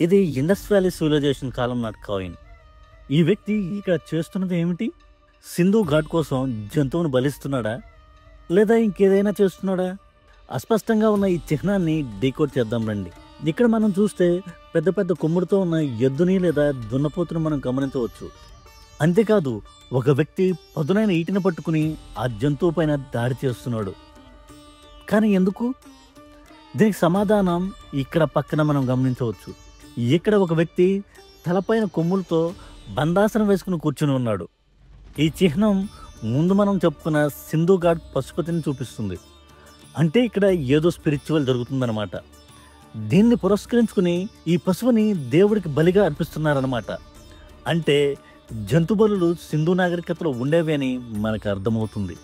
ఇది Indus valley civilisation కాలం నాటి coin. ఈ వ్యక్తి ఇక్కడ చేస్తున్నది ఏమిటి? సింధు ఘాట్ కోసం జంతువును బలిస్తున్నాడా, లేదా ఇంకేదైనా చేస్తున్నాడా? అస్పష్టంగా ఉన్న ఈ చిహ్నాన్ని డీకోడ్ చేద్దాం రండి. ఇక్కడ మనం చూస్తే పెద్ద పెద్ద కొమ్ముడితో ఉన్న ఎద్దుని లేదా దున్నపోతును మనం గమనించవచ్చు. అంతేకాదు, ఒక వ్యక్తి పదునైన ఈటిని పట్టుకుని ఆ జంతువు పైన దాడి చేస్తున్నాడు. కానీ ఎందుకు? దీనికి సమాధానం ఇక్కడ పక్కన మనం గమనించవచ్చు. ఇక్కడ ఒక వ్యక్తి తలపైన కొమ్ములతో బందాసనం వేసుకుని కూర్చుని ఉన్నాడు. ఈ చిహ్నం ముందు మనం చెప్పుకున్న సింధు ఘాట్ పశుపతిని చూపిస్తుంది. అంటే ఇక్కడ ఏదో స్పిరిచువల్ జరుగుతుందన్నమాట. దీన్ని పురస్కరించుకుని ఈ పశువుని దేవుడికి బలిగా అర్పిస్తున్నారన్నమాట. అంటే జంతు బలులు సింధు నాగరికతలో ఉండేవి అని మనకు అర్థమవుతుంది.